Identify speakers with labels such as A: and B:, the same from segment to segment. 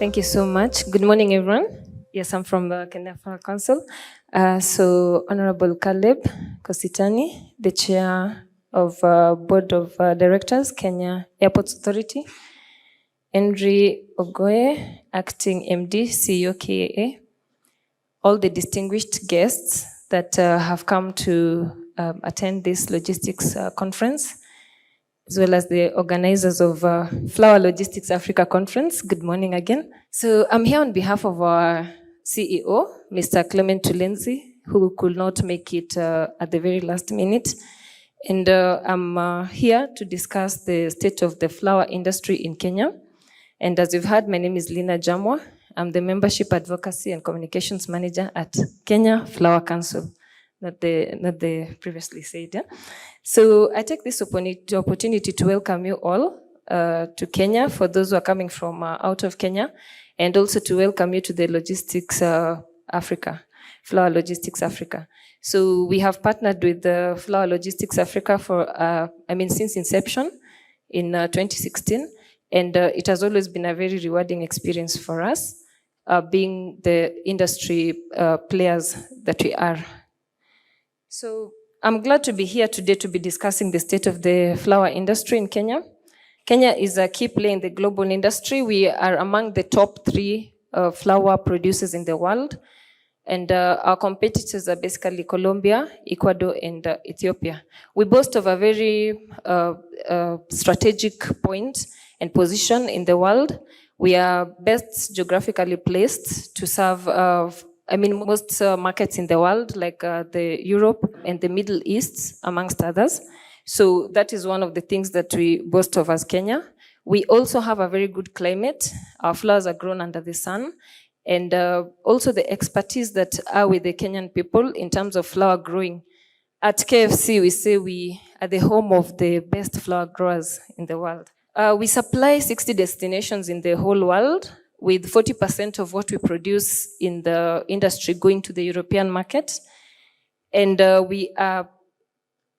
A: Thank you so much. Good morning, everyone. Yes, I'm from the Kenya Flower Council. So, Honorable Caleb Kositani, the Chair of Board of Directors, Kenya Airports Authority. Henry Ogoye, Acting MD, CEO KAA. All the distinguished guests that have come to attend this logistics conference, as well as the organizers of Flower Logistics Africa Conference. Good morning again. So I'm here on behalf of our CEO, Mr. Clement Tulenzi, who could not make it at the very last minute. And I'm here to discuss the state of the flower industry in Kenya. And as you've heard, my name is Lina Jamwa. I'm the Membership Advocacy and Communications Manager at Kenya Flower Council. Not the previously said. Yeah? So I take this opportunity to welcome you all to Kenya, for those who are coming from out of Kenya, and also to welcome you to the Logistics Africa, Flower Logistics Africa. So we have partnered with Flower Logistics Africa for, since inception in 2016, and it has always been a very rewarding experience for us, being the industry players that we are. So I'm glad to be here today to be discussing the state of the flower industry in Kenya. Kenya is a key player in the global industry. We are among the top 3 flower producers in the world. And our competitors are basically Colombia, Ecuador, and Ethiopia. We boast of a very strategic point and position in the world. We are best geographically placed to serve most markets in the world, like the Europe and the Middle East, amongst others. So that is one of the things that we boast of as Kenya. We also have a very good climate. Our flowers are grown under the sun. And also the expertise that are with the Kenyan people in terms of flower growing. At KFC, we say we are the home of the best flower growers in the world. We supply 60 destinations in the whole world, with 40% of what we produce in the industry going to the European market. And we are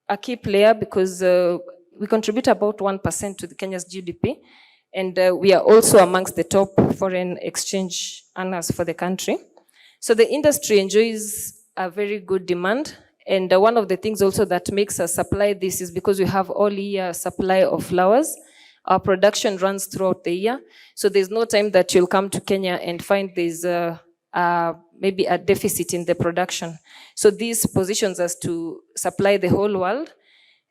A: a key player because we contribute about 1% to the Kenya's GDP. And we are also amongst the top foreign exchange earners for the country. So the industry enjoys a very good demand. And one of the things also that makes us supply this is because we have all year supply of flowers. Our production runs throughout the year. So there's no time that you'll come to Kenya and find there's maybe a deficit in the production. So this positions us to supply the whole world.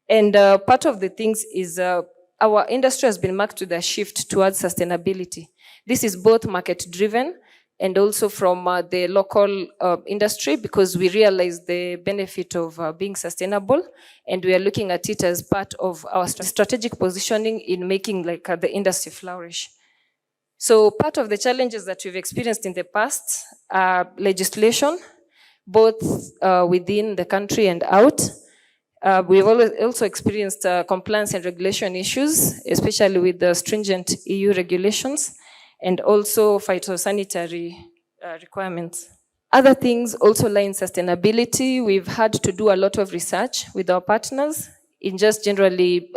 A: And part of the things is our industry has been marked with a shift towards sustainability. This is both market driven and also from the local industry, because we realize the benefit of being sustainable, and we are looking at it as part of our strategic positioning in making the industry flourish. So part of the challenges that we've experienced in the past are legislation, both within the country and out. We've also experienced compliance and regulation issues, especially with the stringent EU regulations, and also phytosanitary requirements. Other things also lie in sustainability. We've had to do a lot of research with our partners in just generally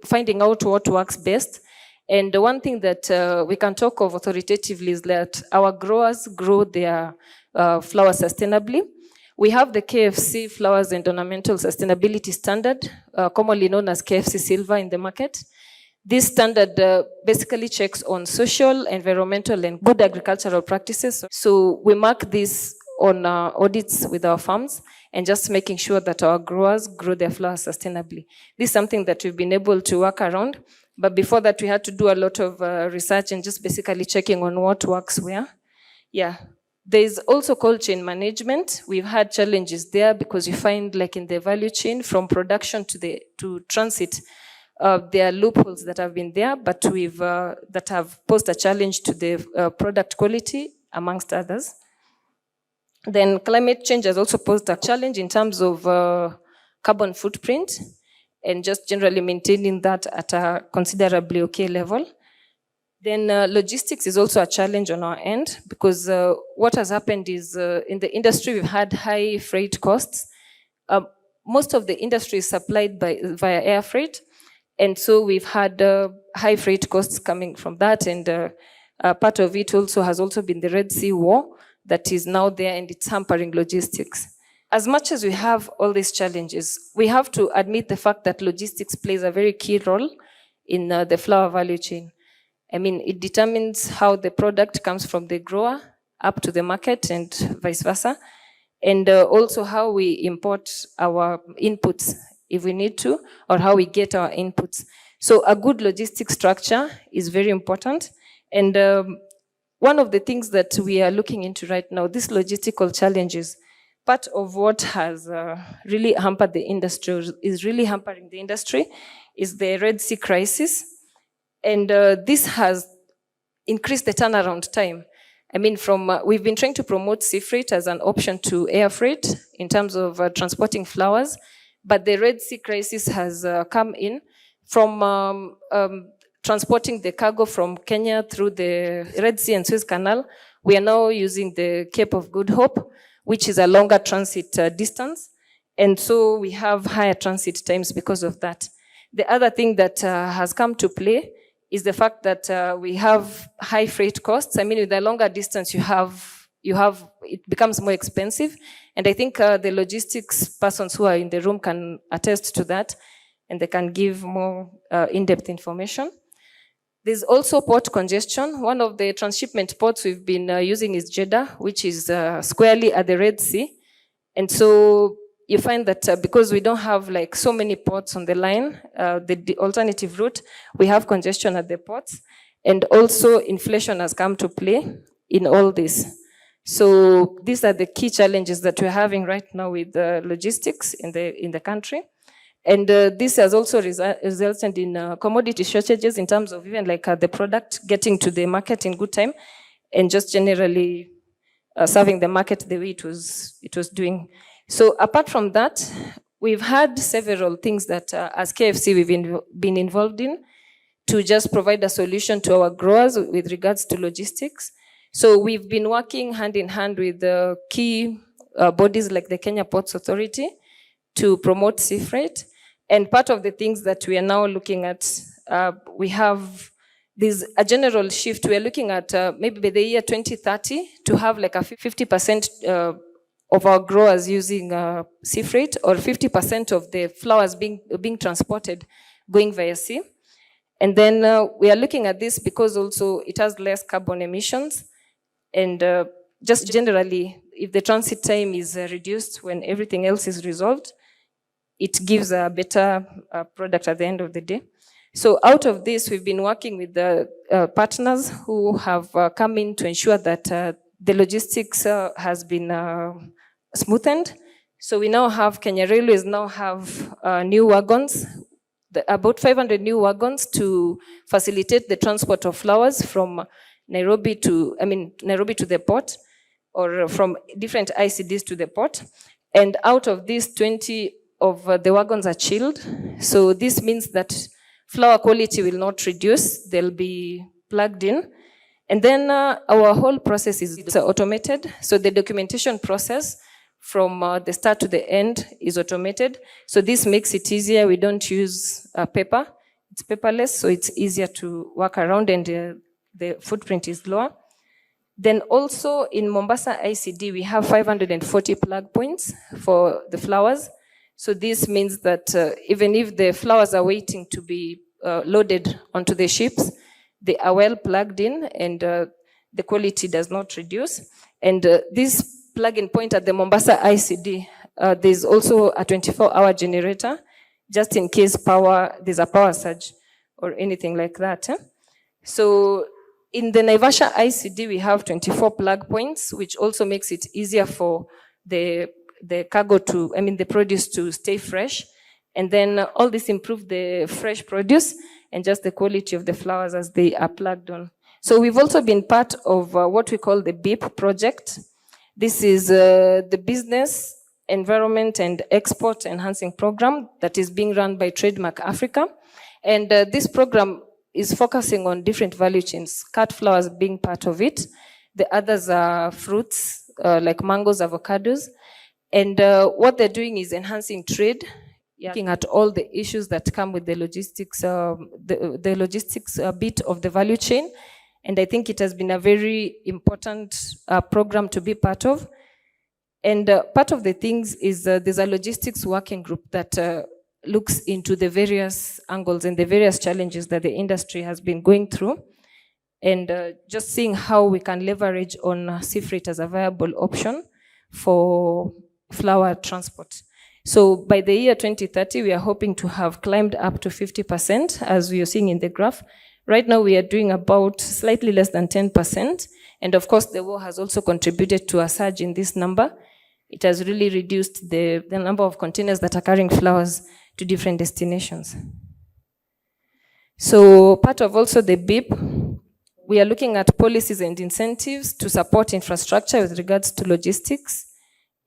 A: finding out what works best. And the one thing that we can talk of authoritatively is that our growers grow their flowers sustainably. We have the KFC Flowers and Ornamental Sustainability Standard, commonly known as KFC Silver in the market. This standard basically checks on social, environmental, and good agricultural practices. So we mark this on audits with our farms and just making sure that our growers grow their flowers sustainably. This is something that we've been able to work around. But before that, we had to do a lot of research and just basically checking on what works where. Yeah. There's also cold chain management. We've had challenges there because you find in the value chain from production to transit, there are loopholes that have been there, but that have posed a challenge to the product quality, amongst others. Then climate change has also posed a challenge in terms of carbon footprint and just generally maintaining that at a considerably okay level. Then logistics is also a challenge on our end because what has happened is in the industry, we've had high freight costs. Most of the industry is supplied via air freight. And so we've had high freight costs coming from that. And Part of it also has also been the Red Sea war that is now there, and it's hampering logistics. As much as we have all these challenges, we have to admit the fact that logistics plays a very key role in the flower value chain. I mean, it determines how the product comes from the grower up to the market and vice versa, and also how we import our inputs if we need to, or how we get our inputs. So a good logistic structure is very important. And one of the things that we are looking into right now, these logistical challenges, part of what has really hampered the industry, is really hampering the industry, is the Red Sea crisis. And this has increased the turnaround time. I mean, we've been trying to promote sea freight as an option to air freight in terms of transporting flowers, but the Red Sea crisis has come in from transporting the cargo from Kenya through the Red Sea and Suez Canal. We are now using the Cape of Good Hope, which is a longer transit distance. And so we have higher transit times because of that. The other thing that has come to play is the fact that we have high freight costs. I mean, with a longer distance, it becomes more expensive. And I think the logistics persons who are in the room can attest to that, and they can give more in-depth information. There's also port congestion. One of the transshipment ports we've been using is Jeddah, which is squarely at the Red Sea. And so you find that because we don't have like so many ports on the line, the alternative route, we have congestion at the ports. And also inflation has come to play in all this. So these are the key challenges that we're having right now with logistics in the country. And this has also resulted in commodity shortages in terms of even like the product getting to the market in good time, and just generally serving the market the way it was doing. So apart from that, we've had several things that as KFC we've been involved in to just provide a solution to our growers with regards to logistics. So we've been working hand in hand with the key bodies like the Kenya Ports Authority to promote sea freight. And part of the things that we are now looking at, we have a general shift. We are looking at maybe by the year 2030 to have like a 50% of our growers using sea freight, or 50% of the flowers being transported going via sea. And then we are looking at this because also it has less carbon emissions. And just generally, if the transit time is reduced when everything else is resolved, it gives a better product at the end of the day. So out of this, we've been working with the partners who have come in to ensure that the logistics has been smoothened. So we now have, Kenya Railways now have new wagons, about 500 new wagons to facilitate the transport of flowers from Nairobi to the port, or from different ICDs to the port. And out of these, 20 of the wagons are chilled. So this means that flower quality will not reduce, they'll be plugged in. And then our whole process is automated. So the documentation process from the start to the end is automated. So this makes it easier. We don't use paper. It's paperless, so it's easier to work around, and the footprint is lower. Then also in Mombasa ICD, we have 540 plug points for the flowers. So this means that even if the flowers are waiting to be loaded onto the ships, they are well plugged in, and the quality does not reduce. And this plug-in point at the Mombasa ICD, there's also a 24-hour generator, just in case there's a power surge or anything like that. So in the Naivasha ICD, we have 24 plug points, which also makes it easier for the cargo the produce to stay fresh. And then all this improve the fresh produce and just the quality of the flowers as they are plugged on. So we've also been part of what we call the BIP project. This is the Business, Environment and Export Enhancing Program that is being run by Trademark Africa. And this program is focusing on different value chains, cut flowers being part of it. The others are fruits like mangoes, avocados. And what they're doing is enhancing trade, looking at all the issues that come with the logistics, the logistics bit of the value chain, And I think it has been a very important program to be part of. And part of the things is there's a logistics working group that looks into the various angles and the various challenges that the industry has been going through, and just seeing how we can leverage on sea freight as a viable option for flower transport. So by the year 2030, we are hoping to have climbed up to 50%, as we are seeing in the graph. Right now, we are doing about slightly less than 10%. And of course, the war has also contributed to a surge in this number. It has really reduced the number of containers that are carrying flowers to different destinations. So part of also the BIP, we are looking at policies and incentives to support infrastructure with regards to logistics,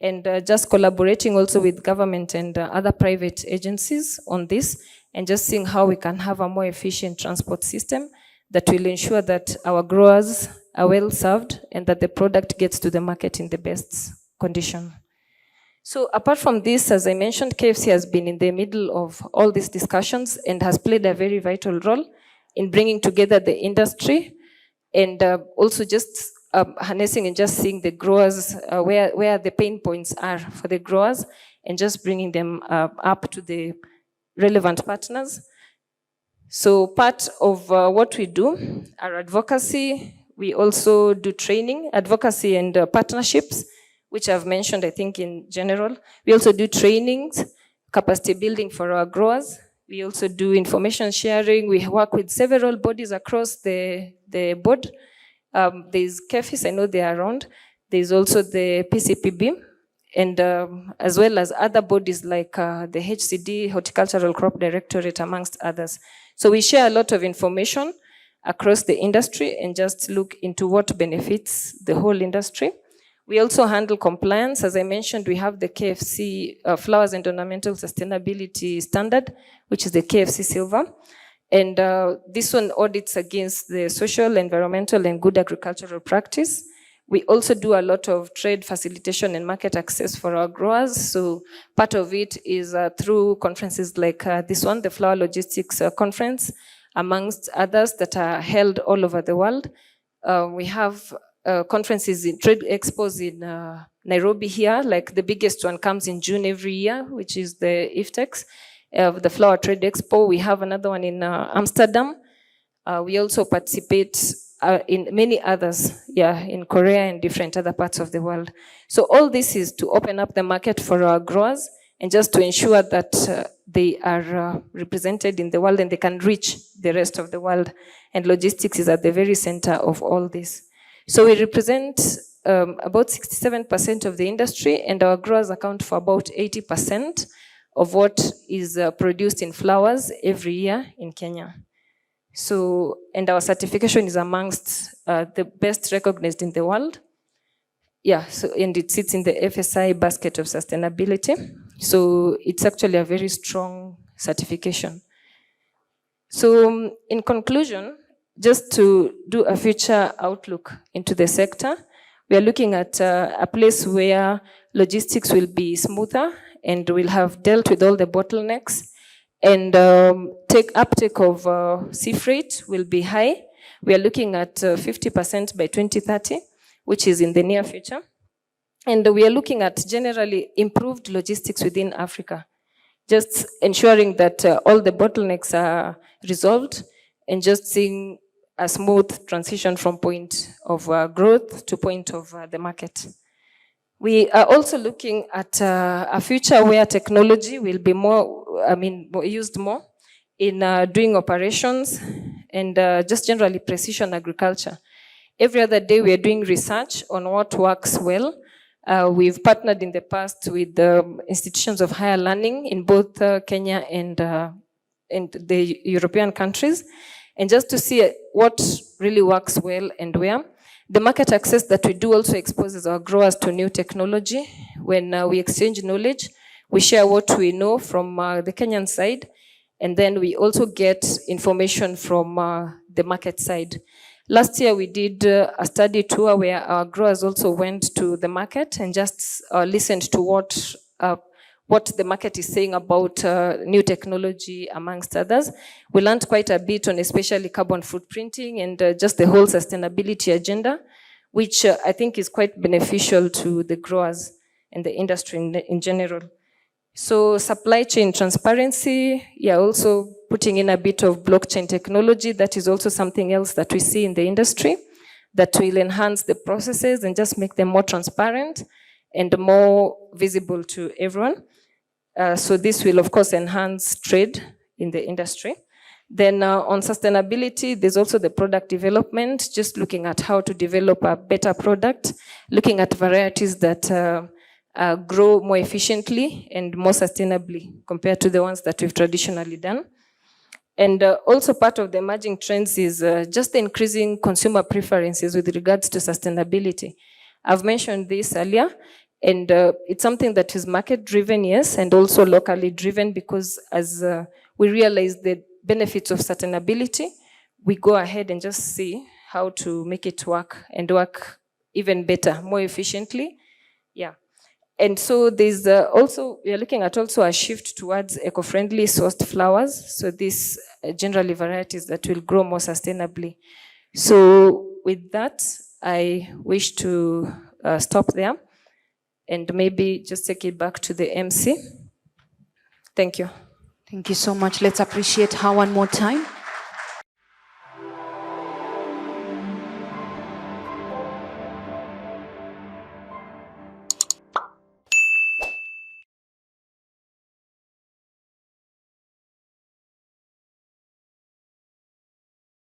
A: and just collaborating also with government and other private agencies on this, and just seeing how we can have a more efficient transport system that will ensure that our growers are well served and that the product gets to the market in the best condition. So apart from this, as I mentioned, KFC has been in the middle of all these discussions and has played a very vital role in bringing together the industry, and also just harnessing and just seeing the growers, where the pain points are for the growers, and just bringing them up to the relevant partners. So part of what we do, our advocacy, we also do training, advocacy and partnerships, which I've mentioned, I think, in general. We also do trainings, capacity building for our growers. We also do information sharing. We work with several bodies across the board. There's KEFIS, I know they are around. There's also the PCPB, and as well as other bodies like the HCD, Horticultural Crop Directorate, amongst others. So we share a lot of information across the industry and just look into what benefits the whole industry. We also handle compliance. As I mentioned, we have the KFC Flowers and Ornamental Sustainability Standard, which is the KFC Silver. And this one audits against the social, environmental, and good agricultural practice. We also do a lot of trade facilitation and market access for our growers. So part of it is through conferences like this one, the Flower Logistics Conference, amongst others that are held all over the world. We have conferences in trade expos in Nairobi here, like the biggest one comes in June every year, which is the IFTEX, the Flower Trade Expo. We have another one in Amsterdam. We also participate in many others, in Korea and different other parts of the world. So all this is to open up the market for our growers and just to ensure that they are represented in the world and they can reach the rest of the world. And logistics is at the very center of all this. So we represent about 67% of the industry, and our growers account for about 80% of what is produced in flowers every year in Kenya. So, and our certification is amongst the best recognized in the world. So, and it sits in the FSI basket of sustainability. So it's actually a very strong certification. So in conclusion, just to do a future outlook into the sector, we are looking at a place where logistics will be smoother and we'll have dealt with all the bottlenecks, and uptake of sea freight will be high. We are looking at 50% by 2030, which is in the near future. And we are looking at generally improved logistics within Africa, just ensuring that all the bottlenecks are resolved and just seeing a smooth transition from point of growth to point of the market. We are also looking at a future where technology will be used more in doing operations and just generally precision agriculture. Every other day we are doing research on what works well. We've partnered in the past with institutions of higher learning in both Kenya and the European countries, and just to see what really works well and where. The market access that we do also exposes our growers to new technology. When we exchange knowledge, we share what we know from the Kenyan side, and then we also get information from the market side. Last year, we did a study tour where our growers also went to the market and just listened to what the market is saying about new technology, amongst others. We learned quite a bit on especially carbon footprinting and just the whole sustainability agenda, which I think is quite beneficial to the growers and the industry in general. So supply chain transparency, also putting in a bit of blockchain technology. That is also something else that we see in the industry that will enhance the processes and just make them more transparent and more visible to everyone. So this will, of course, enhance trade in the industry. Then on sustainability, there's also the product development, just looking at how to develop a better product, looking at varieties that grow more efficiently and more sustainably compared to the ones that we've traditionally done. And also part of the emerging trends is just the increasing consumer preferences with regards to sustainability. I've mentioned this earlier, and it's something that is market-driven, yes, and also locally driven, because as we realize the benefits of sustainability, we go ahead and just see how to make it work and work even better, more efficiently. Yeah. And so there's also, we are looking at also a shift towards eco-friendly sourced flowers. So these generally varieties that will grow more sustainably. So with that, I wish to stop there and maybe just take it back to the MC. Thank you.
B: Thank you so much. Let's appreciate her one more time.